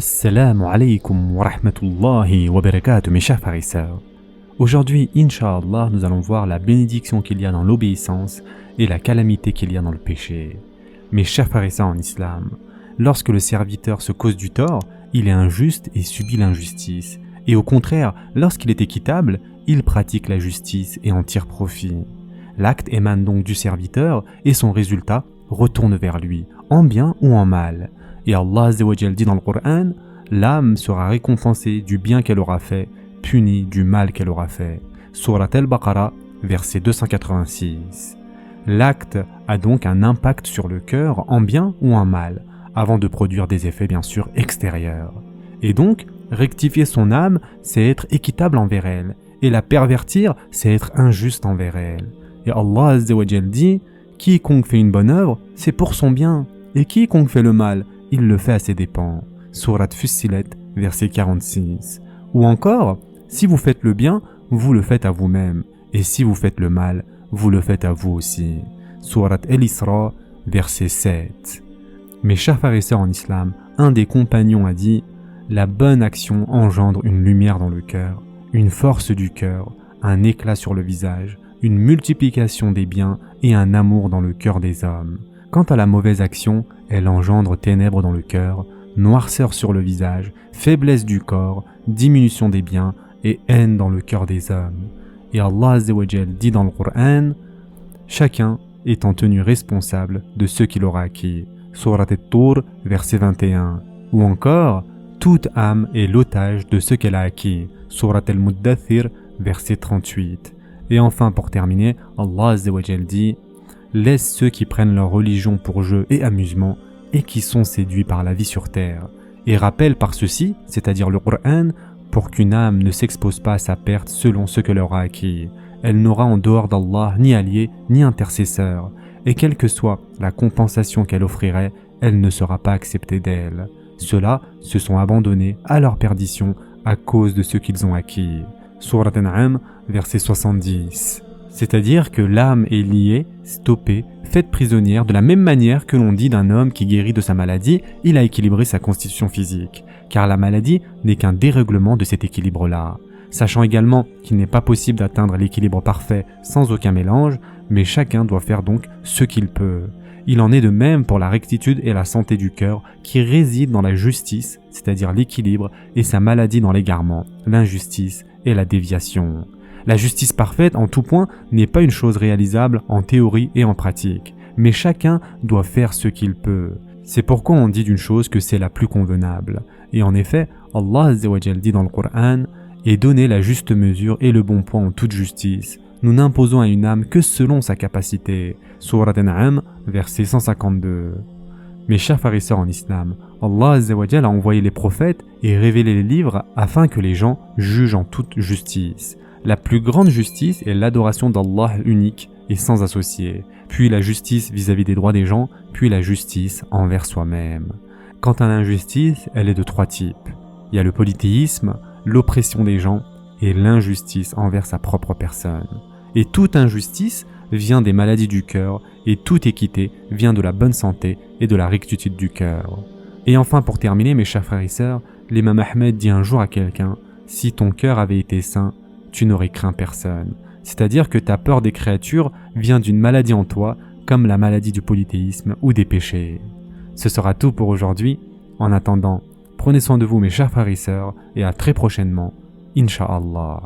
Assalamu alaikum wa rahmatullahi wa barakatuh, mes chers frères et sœurs. Aujourd'hui, Inch'Allah, nous allons voir la bénédiction qu'il y a dans l'obéissance et la calamité qu'il y a dans le péché. Mes chers frères et sœurs en islam, lorsque le serviteur se cause du tort, il est injuste et subit l'injustice. Et au contraire, lorsqu'il est équitable, il pratique la justice et en tire profit. L'acte émane donc du serviteur et son résultat retourne vers lui, en bien ou en mal. Et Allah Azza wa Jal dit dans le Coran, l'âme sera récompensée du bien qu'elle aura fait, punie du mal qu'elle aura fait. Surat al-Baqarah, verset 286. L'acte a donc un impact sur le cœur en bien ou en mal, avant de produire des effets bien sûr extérieurs. Et donc, rectifier son âme, c'est être équitable envers elle, et la pervertir, c'est être injuste envers elle. Et Allah Azza wa Jal dit, quiconque fait une bonne œuvre, c'est pour son bien, et quiconque fait le mal, il le fait à ses dépens. Surat Fussilet, verset 46. Ou encore, si vous faites le bien, vous le faites à vous-même, et si vous faites le mal, vous le faites à vous aussi. Surat El-Isra, verset 7. Mes chers frères et sœurs en islam, un des compagnons a dit « La bonne action engendre une lumière dans le cœur, une force du cœur, un éclat sur le visage, une multiplication des biens et un amour dans le cœur des hommes. Quant à la mauvaise action, elle engendre ténèbres dans le cœur, noirceur sur le visage, faiblesse du corps, diminution des biens et haine dans le cœur des hommes. » Et Allah Azza wa Jal dit dans le Coran, chacun étant tenu responsable de ce qu'il aura acquis. Surat At-Tur, verset 21. Ou encore, toute âme est l'otage de ce qu'elle a acquis. Surat Al-Muddathir, verset 38. Et enfin, pour terminer, Allah Azza wa Jal dit, laisse ceux qui prennent leur religion pour jeu et amusement et qui sont séduits par la vie sur terre. Et rappelle par ceci, c'est-à-dire le Coran, pour qu'une âme ne s'expose pas à sa perte selon ce qu'elle aura acquis. Elle n'aura en dehors d'Allah ni allié ni intercesseur, et quelle que soit la compensation qu'elle offrirait, elle ne sera pas acceptée d'elle. Ceux-là se sont abandonnés à leur perdition à cause de ce qu'ils ont acquis. Surat An'am, verset 70. C'est-à-dire que l'âme est liée, stoppée, faite prisonnière de la même manière que l'on dit d'un homme qui guérit de sa maladie, il a équilibré sa constitution physique, car la maladie n'est qu'un dérèglement de cet équilibre-là. Sachant également qu'il n'est pas possible d'atteindre l'équilibre parfait sans aucun mélange, mais chacun doit faire donc ce qu'il peut. Il en est de même pour la rectitude et la santé du cœur qui résident dans la justice, c'est-à-dire l'équilibre, et sa maladie dans l'égarement, l'injustice et la déviation. La justice parfaite en tout point n'est pas une chose réalisable en théorie et en pratique, mais chacun doit faire ce qu'il peut. C'est pourquoi on dit d'une chose que c'est la plus convenable. Et en effet, Allah Azza wa Jal dit dans le Coran « Et donnez la juste mesure et le bon point en toute justice. Nous n'imposons à une âme que selon sa capacité. » Surat An'am, verset 152. Mes chers frères et sœurs en islam, Allah Azza wa Jal a envoyé les prophètes et révélé les livres afin que les gens jugent en toute justice. La plus grande justice est l'adoration d'Allah unique et sans associé, puis la justice vis-à-vis des droits des gens, puis la justice envers soi-même. Quant à l'injustice, elle est de trois types. Il y a le polythéisme, l'oppression des gens et l'injustice envers sa propre personne. Et toute injustice vient des maladies du cœur et toute équité vient de la bonne santé et de la rectitude du cœur. Et enfin pour terminer mes chers frères et sœurs, l'imam Ahmed dit un jour à quelqu'un « Si ton cœur avait été sain, tu n'aurais craint personne. » C'est-à-dire que ta peur des créatures vient d'une maladie en toi, comme la maladie du polythéisme ou des péchés. Ce sera tout pour aujourd'hui. En attendant, prenez soin de vous mes chers frères et sœurs, et à très prochainement, Inch'Allah.